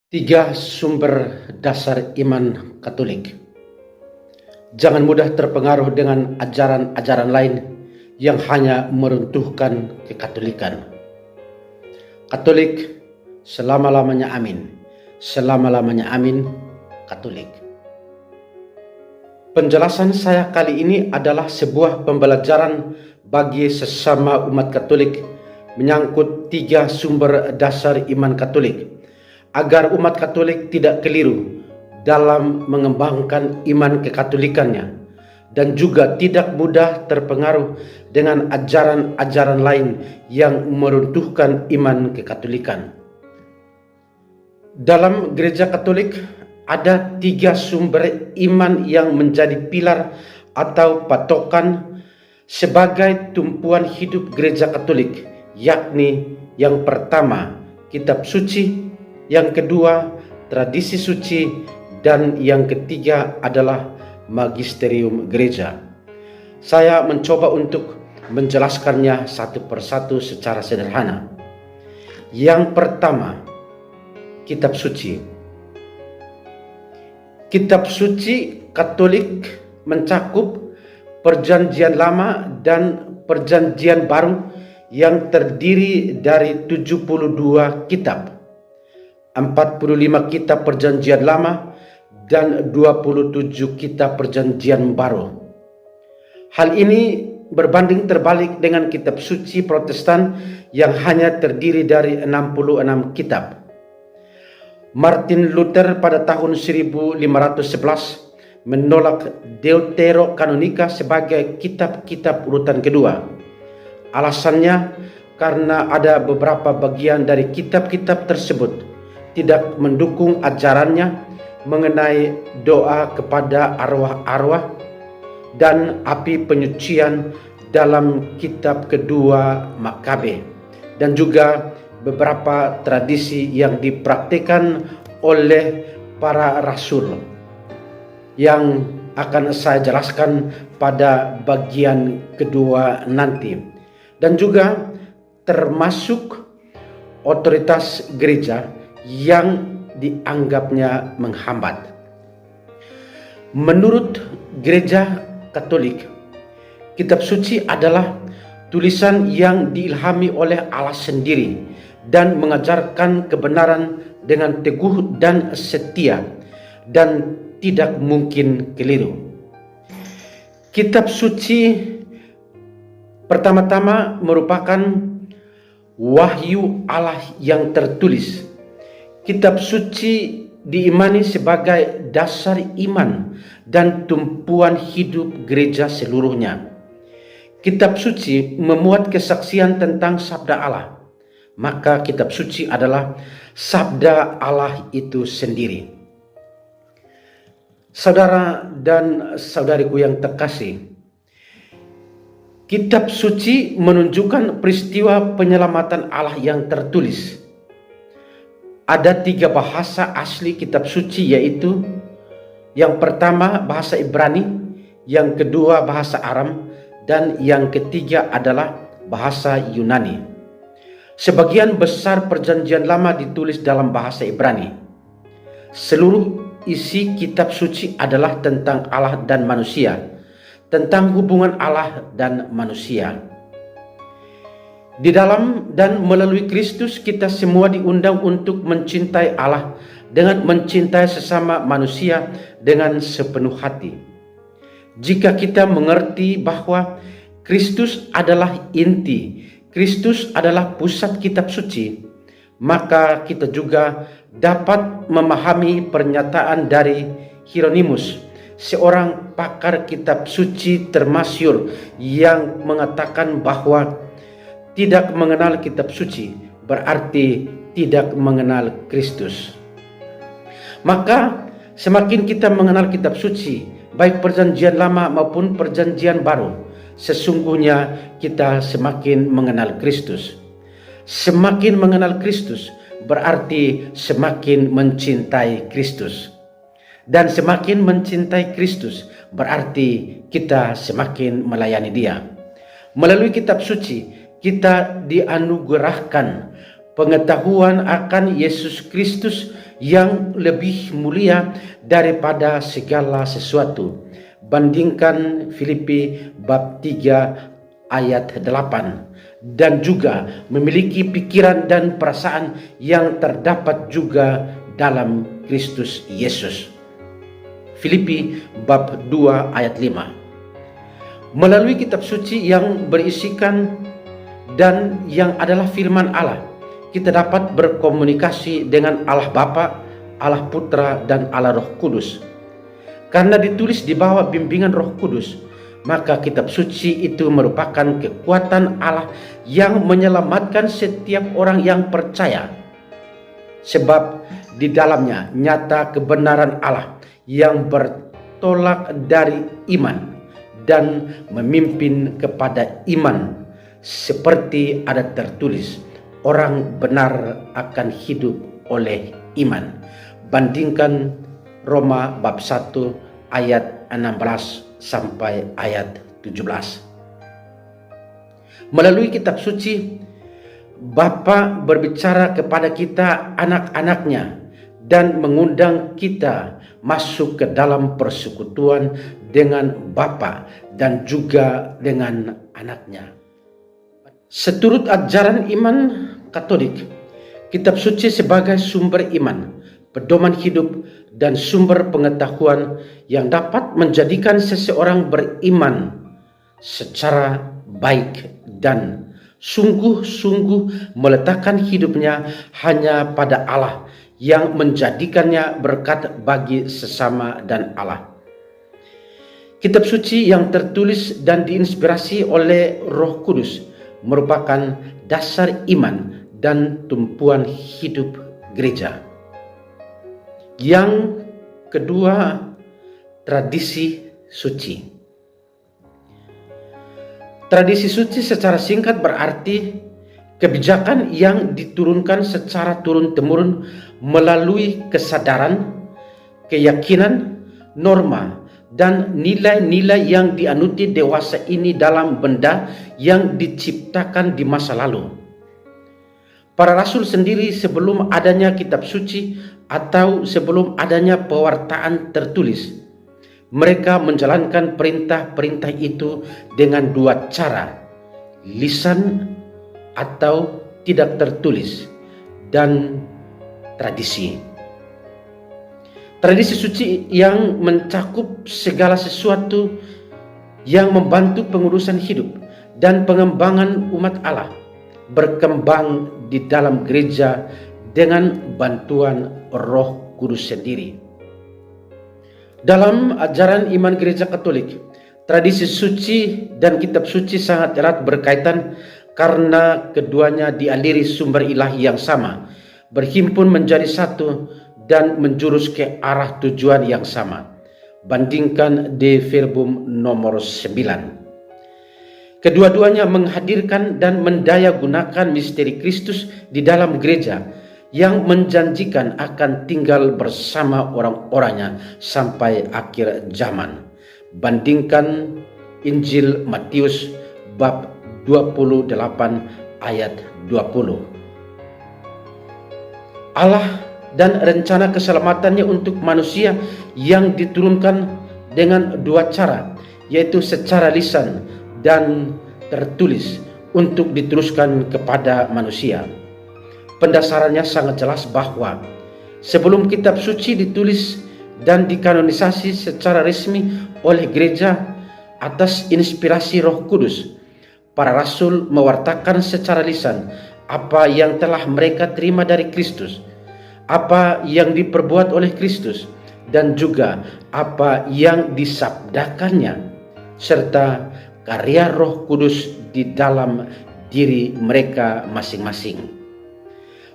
Tiga sumber dasar iman Katolik. Jangan mudah terpengaruh dengan ajaran-ajaran lain yang hanya meruntuhkan kekatolikan. Katolik selama-lamanya amin. Selama-lamanya amin, Katolik. Penjelasan saya kali ini adalah sebuah pembelajaran bagi sesama umat Katolik menyangkut tiga sumber dasar iman Katolik, agar umat Katolik tidak keliru dalam mengembangkan iman kekatolikannya dan juga tidak mudah terpengaruh dengan ajaran-ajaran lain yang meruntuhkan iman kekatolikan. Dalam gereja Katolik ada tiga sumber iman yang menjadi pilar atau patokan sebagai tumpuan hidup gereja Katolik, yakni yang pertama, kitab suci, yang kedua, tradisi suci, dan yang ketiga adalah magisterium gereja. Saya mencoba untuk menjelaskannya satu persatu secara sederhana. Yang pertama, kitab suci. Kitab suci Katolik mencakup Perjanjian Lama dan Perjanjian Baru yang terdiri dari 72 kitab. 45 kitab Perjanjian Lama dan 27 kitab Perjanjian Baru. Hal ini berbanding terbalik dengan kitab suci Protestan yang hanya terdiri dari 66 kitab. Martin Luther pada tahun 1511 menolak Deuterokanonika sebagai kitab-kitab urutan kedua. Alasannya karena ada beberapa bagian dari kitab-kitab tersebut tidak mendukung ajarannya mengenai doa kepada arwah-arwah dan api penyucian dalam kitab kedua Makabe, dan juga beberapa tradisi yang dipraktikkan oleh para rasul yang akan saya jelaskan pada bagian kedua nanti, dan juga termasuk otoritas gereja yang dianggapnya menghambat. Menurut gereja Katolik, kitab suci adalah tulisan yang diilhami oleh Allah sendiri dan mengajarkan kebenaran dengan teguh dan setia dan tidak mungkin keliru. Kitab suci pertama-tama merupakan wahyu Allah yang tertulis. Kitab suci diimani sebagai dasar iman dan tumpuan hidup gereja seluruhnya. Kitab suci memuat kesaksian tentang sabda Allah. Maka kitab suci adalah sabda Allah itu sendiri. Saudara dan saudariku yang terkasih, kitab suci menunjukkan peristiwa penyelamatan Allah yang tertulis. Ada tiga bahasa asli kitab suci, yaitu yang pertama bahasa Ibrani, yang kedua bahasa Aram, dan yang ketiga adalah bahasa Yunani. Sebagian besar Perjanjian Lama ditulis dalam bahasa Ibrani. Seluruh isi kitab suci adalah tentang Allah dan manusia, tentang hubungan Allah dan manusia. Di dalam dan melalui Kristus kita semua diundang untuk mencintai Allah dengan mencintai sesama manusia dengan sepenuh hati. Jika kita mengerti bahwa Kristus adalah inti, Kristus adalah pusat kitab suci, maka kita juga dapat memahami pernyataan dari Hieronymus, seorang pakar kitab suci termasyhur, yang mengatakan bahwa tidak mengenal kitab suci berarti tidak mengenal Kristus. Maka semakin kita mengenal kitab suci, baik Perjanjian Lama maupun Perjanjian Baru, sesungguhnya kita semakin mengenal Kristus. Semakin mengenal Kristus berarti semakin mencintai Kristus. Dan semakin mencintai Kristus berarti kita semakin melayani Dia. Melalui kitab suci kita dianugerahkan pengetahuan akan Yesus Kristus yang lebih mulia daripada segala sesuatu. Bandingkan Filipi bab 3 ayat 8. Dan juga memiliki pikiran dan perasaan yang terdapat juga dalam Kristus Yesus. Filipi bab 2 ayat 5. Melalui kitab suci yang berisikan dan yang adalah firman Allah, kita dapat berkomunikasi dengan Allah Bapa, Allah Putra, dan Allah Roh Kudus. Karena ditulis di bawah bimbingan Roh Kudus, maka kitab suci itu merupakan kekuatan Allah yang menyelamatkan setiap orang yang percaya. Sebab di dalamnya nyata kebenaran Allah yang bertolak dari iman dan memimpin kepada iman, seperti ada tertulis, orang benar akan hidup oleh iman. Bandingkan Roma bab 1 ayat 16 sampai ayat 17. Melalui kitab suci, Bapa berbicara kepada kita anak-anaknya dan mengundang kita masuk ke dalam persekutuan dengan Bapa dan juga dengan anaknya. Seturut ajaran iman Katolik, kitab suci sebagai sumber iman, pedoman hidup, dan sumber pengetahuan yang dapat menjadikan seseorang beriman secara baik dan sungguh-sungguh meletakkan hidupnya hanya pada Allah yang menjadikannya berkat bagi sesama dan Allah. Kitab suci yang tertulis dan diinspirasi oleh Roh Kudus merupakan dasar iman dan tumpuan hidup gereja. Yang kedua, tradisi suci. Tradisi suci secara singkat berarti kebijakan yang diturunkan secara turun-temurun melalui kesadaran, keyakinan, norma, dan nilai-nilai yang dianuti dewasa ini dalam benda yang diciptakan di masa lalu. Para rasul sendiri sebelum adanya kitab suci atau sebelum adanya pewartaan tertulis, mereka menjalankan perintah-perintah itu dengan dua cara, lisan atau tidak tertulis, dan tradisi. Tradisi suci yang mencakup segala sesuatu yang membantu pengurusan hidup dan pengembangan umat Allah berkembang di dalam gereja dengan bantuan Roh Kudus sendiri. Dalam ajaran iman gereja Katolik, tradisi suci dan kitab suci sangat erat berkaitan karena keduanya dialiri sumber ilahi yang sama, berhimpun menjadi satu dan menjurus ke arah tujuan yang sama. Bandingkan De Verbum nomor 9. Kedua-duanya menghadirkan dan mendaya gunakan misteri Kristus di dalam gereja yang menjanjikan akan tinggal bersama orang-orangnya sampai akhir zaman. Bandingkan Injil Matius bab 28 ayat 20. Allah dan rencana keselamatannya untuk manusia yang diturunkan dengan dua cara, yaitu secara lisan dan tertulis untuk diteruskan kepada manusia. Pendasarannya sangat jelas bahwa sebelum kitab suci ditulis dan dikanonisasi secara resmi oleh gereja atas inspirasi Roh Kudus, para rasul mewartakan secara lisan apa yang telah mereka terima dari Kristus, apa yang diperbuat oleh Kristus, dan juga apa yang disabdakannya, serta karya Roh Kudus di dalam diri mereka masing-masing.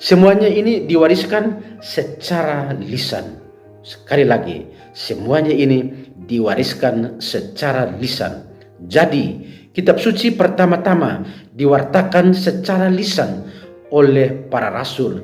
Semuanya ini diwariskan secara lisan. Sekali lagi, semuanya ini diwariskan secara lisan. Jadi, kitab suci pertama-tama diwartakan secara lisan oleh para rasul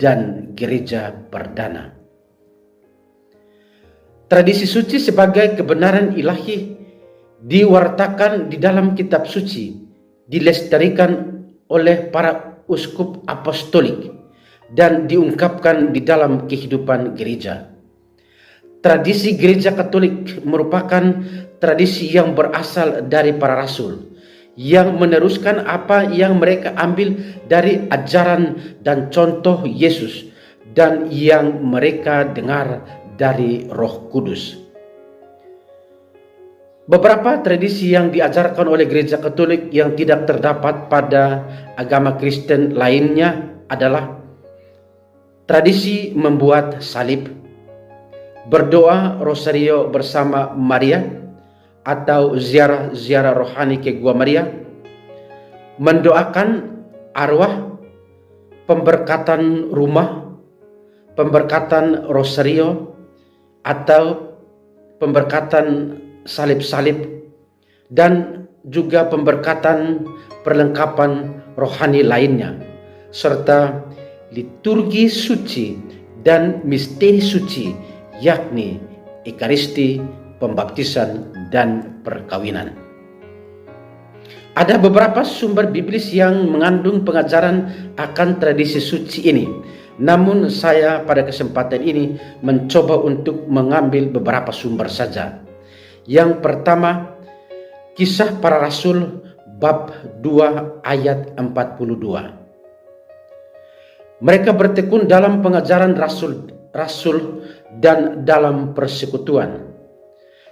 dan gereja perdana. Tradisi suci sebagai kebenaran ilahi diwartakan di dalam kitab suci, dilestarikan oleh para uskup apostolik dan diungkapkan di dalam kehidupan gereja. Tradisi gereja Katolik merupakan tradisi yang berasal dari para rasul, yang meneruskan apa yang mereka ambil dari ajaran dan contoh Yesus dan yang mereka dengar dari Roh Kudus. Beberapa tradisi yang diajarkan oleh gereja Katolik yang tidak terdapat pada agama Kristen lainnya adalah tradisi membuat salib, berdoa rosario bersama Maria atau ziarah rohani ke Gua Maria, mendoakan arwah, pemberkatan rumah, pemberkatan rosario atau pemberkatan salib-salib, dan juga pemberkatan perlengkapan rohani lainnya, serta liturgi suci dan misteri suci, yakni Ekaristi, pembaptisan, dan perkawinan. Ada beberapa sumber biblis yang mengandung pengajaran akan tradisi suci ini. Namun saya pada kesempatan ini mencoba untuk mengambil beberapa sumber saja. Yang pertama, Kisah Para Rasul bab 2 ayat 42. Mereka bertekun dalam pengajaran rasul dan dalam persekutuan,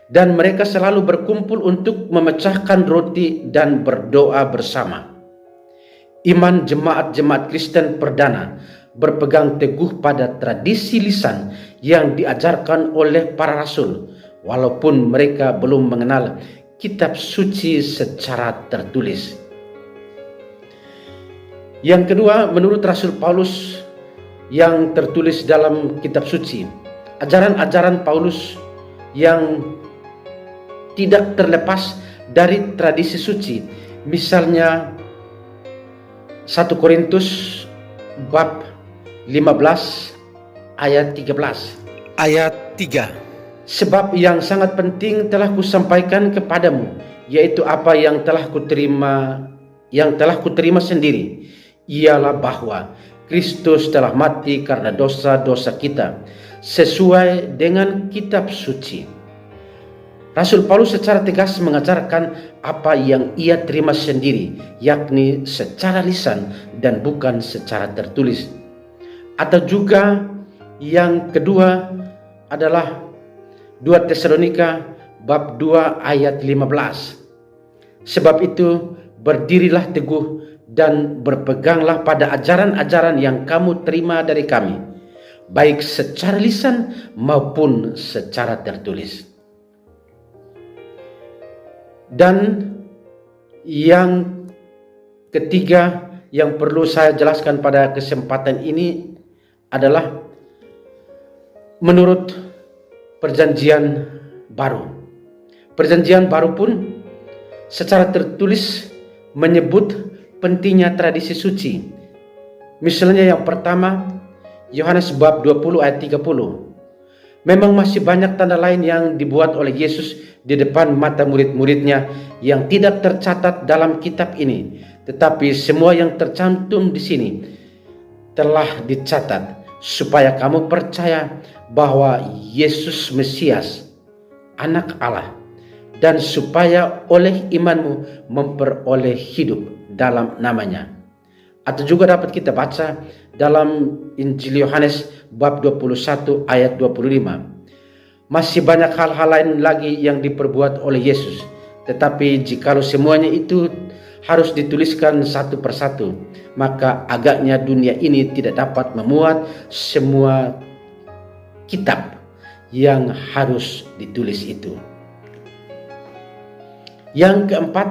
dan mereka selalu berkumpul untuk memecahkan roti dan berdoa bersama. Iman jemaat-jemaat Kristen perdana berpegang teguh pada tradisi lisan yang diajarkan oleh para rasul, walaupun mereka belum mengenal kitab suci secara tertulis. Yang kedua, menurut Rasul Paulus yang tertulis dalam kitab suci, ajaran-ajaran Paulus yang tidak terlepas dari tradisi suci. Misalnya 1 Korintus bab 15 ayat 13. Ayat 3. Sebab yang sangat penting telah kusampaikan kepadamu, yaitu apa yang telah kuterima sendiri, ialah bahwa Kristus telah mati karena dosa-dosa kita sesuai dengan kitab suci. Rasul Paulus secara tegas mengajarkan apa yang ia terima sendiri, yakni secara lisan dan bukan secara tertulis. Atau juga yang kedua adalah 2 Tesalonika bab 2 ayat 15. Sebab itu berdirilah teguh dan berpeganglah pada ajaran-ajaran yang kamu terima dari kami, baik secara lisan maupun secara tertulis. Dan yang ketiga yang perlu saya jelaskan pada kesempatan ini adalah menurut Perjanjian Baru. Perjanjian Baru pun secara tertulis menyebut pentingnya tradisi suci. Misalnya yang pertama, Yohanes bab 20 ayat 30. Memang masih banyak tanda lain yang dibuat oleh Yesus di depan mata murid-muridnya yang tidak tercatat dalam kitab ini, tetapi semua yang tercantum di sini telah dicatat supaya kamu percaya bahwa Yesus Mesias, Anak Allah, dan supaya oleh imanmu memperoleh hidup dalam namanya. Atau juga dapat kita baca dalam Injil Yohanes bab 21 ayat 25. Masih banyak hal-hal lain lagi yang diperbuat oleh Yesus, tetapi jikalau semuanya itu harus dituliskan satu persatu, maka agaknya dunia ini tidak dapat memuat semua kitab yang harus ditulis itu. Yang keempat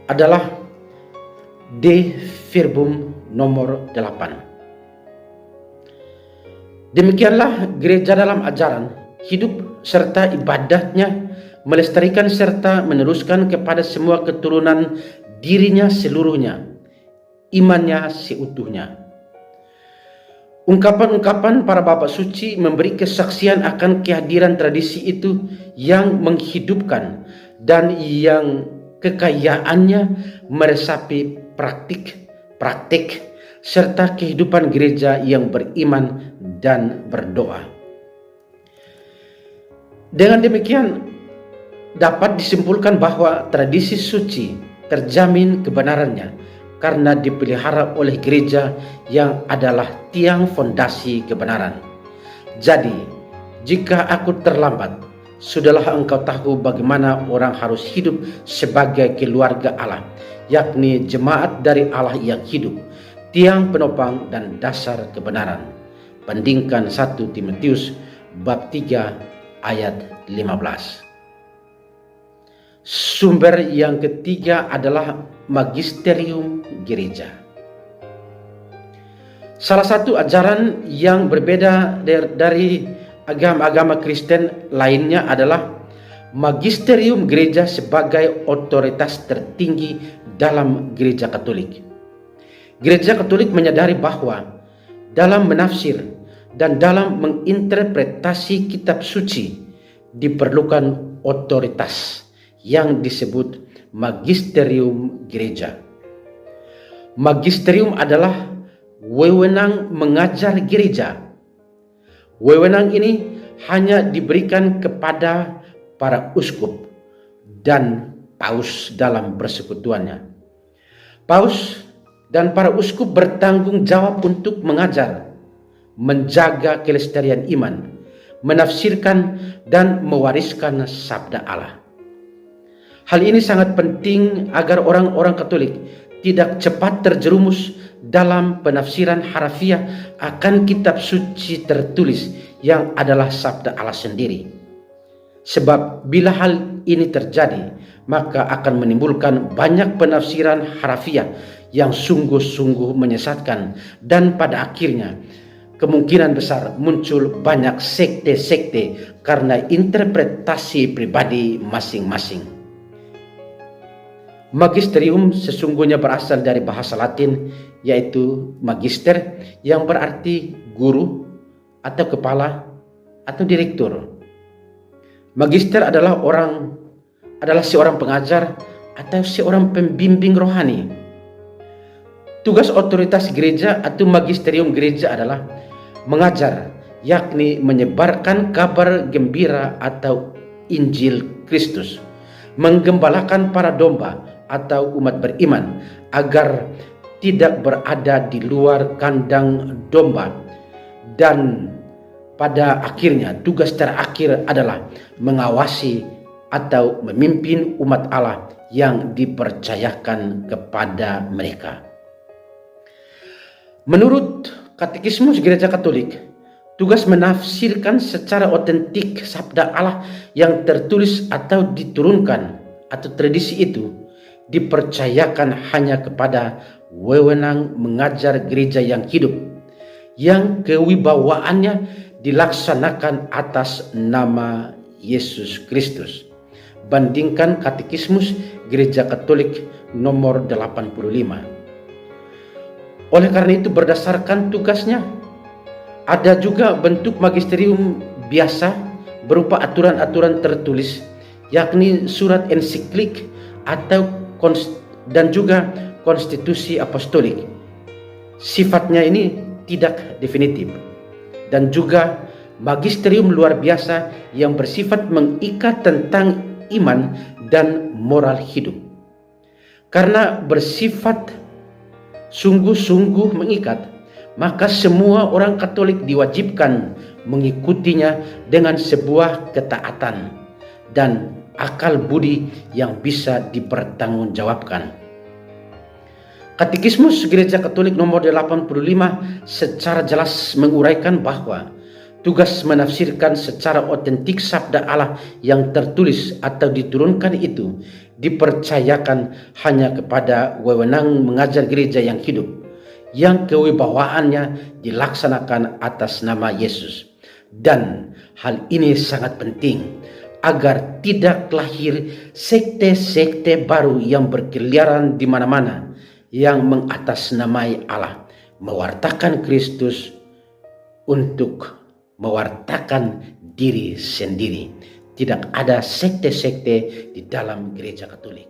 adalah De Verbum nomor 8. Demikianlah gereja dalam ajaran, hidup serta ibadatnya melestarikan serta meneruskan kepada semua keturunan dirinya seluruhnya, imannya seutuhnya. Ungkapan-ungkapan para bapak suci memberi kesaksian akan kehadiran tradisi itu yang menghidupkan dan yang kekayaannya meresapi praktik praktik, serta kehidupan gereja yang beriman dan berdoa. Dengan demikian, dapat disimpulkan bahwa tradisi suci terjamin kebenarannya karena dipelihara oleh gereja yang adalah tiang fondasi kebenaran. Jadi, jika aku terlambat, sudahlah engkau tahu bagaimana orang harus hidup sebagai keluarga Allah, yakni jemaat dari Allah yang hidup, tiang penopang dan dasar kebenaran. Bandingkan 1 Timotius bab 3 ayat 15. Sumber yang ketiga adalah magisterium gereja. Salah satu ajaran yang berbeda dari agama-agama Kristen lainnya adalah magisterium gereja sebagai otoritas tertinggi dalam gereja Katolik. Gereja Katolik menyadari bahwa dalam menafsir dan dalam menginterpretasi kitab suci diperlukan otoritas yang disebut magisterium gereja. Magisterium adalah wewenang mengajar gereja. Wewenang ini hanya diberikan kepada para uskup dan paus dalam persekutuannya. Paus dan para uskup bertanggung jawab untuk mengajar, menjaga kelestarian iman, menafsirkan dan mewariskan sabda Allah. Hal ini sangat penting agar orang-orang Katolik tidak cepat terjerumus dalam penafsiran harafiah akan kitab suci tertulis yang adalah sabda Allah sendiri. Sebab bila hal ini terjadi, maka akan menimbulkan banyak penafsiran harafiah yang sungguh-sungguh menyesatkan, dan pada akhirnya kemungkinan besar muncul banyak sekte-sekte karena interpretasi pribadi masing-masing. Magisterium sesungguhnya berasal dari bahasa Latin, yaitu magister, yang berarti guru atau kepala atau direktur. Magister adalah seorang pengajar atau seorang pembimbing rohani. Tugas otoritas gereja atau magisterium gereja adalah mengajar, yakni menyebarkan kabar gembira atau Injil Kristus, menggembalakan para domba atau umat beriman agar tidak berada di luar kandang domba, dan pada akhirnya tugas terakhir adalah mengawasi atau memimpin umat Allah yang dipercayakan kepada mereka. Menurut Katekismus Gereja Katolik, tugas menafsirkan secara otentik sabda Allah yang tertulis atau diturunkan atau tradisi itu dipercayakan hanya kepada wewenang mengajar gereja yang hidup, yang kewibawaannya dilaksanakan atas nama Yesus Kristus. Bandingkan Katekismus Gereja Katolik nomor 85. Oleh karena itu, berdasarkan tugasnya, ada juga bentuk magisterium biasa berupa aturan-aturan tertulis, yakni surat ensiklik atau dan juga konstitusi apostolik. Sifatnya ini tidak definitif. Dan juga magisterium luar biasa yang bersifat mengikat tentang iman dan moral hidup. Karena bersifat sungguh-sungguh mengikat, maka semua orang Katolik diwajibkan mengikutinya dengan sebuah ketaatan dan akal budi yang bisa dipertanggungjawabkan. Katekismus Gereja Katolik nomor 85 secara jelas menguraikan bahwa tugas menafsirkan secara otentik sabda Allah yang tertulis atau diturunkan itu dipercayakan hanya kepada wewenang mengajar gereja yang hidup, yang kewibawaannya dilaksanakan atas nama Yesus. Dan hal ini sangat penting agar tidak lahir sekte-sekte baru yang berkeliaran di mana-mana, yang mengatasnamai Allah, mewartakan Kristus untuk mewartakan diri sendiri. Tidak ada sekte-sekte di dalam gereja Katolik.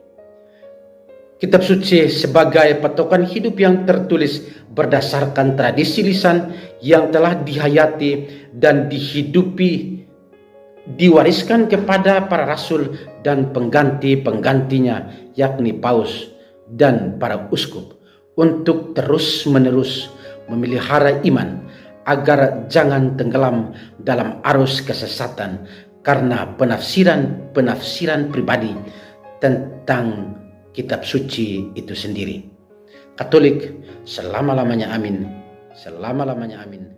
Kitab suci sebagai patokan hidup yang tertulis berdasarkan tradisi lisan yang telah dihayati dan dihidupi, diwariskan kepada para rasul dan pengganti-penggantinya, yakni paus dan para uskup, untuk terus-menerus memelihara iman agar jangan tenggelam dalam arus kesesatan karena penafsiran pribadi tentang kitab suci itu sendiri. Katolik, selama-lamanya amin. Selama-lamanya amin.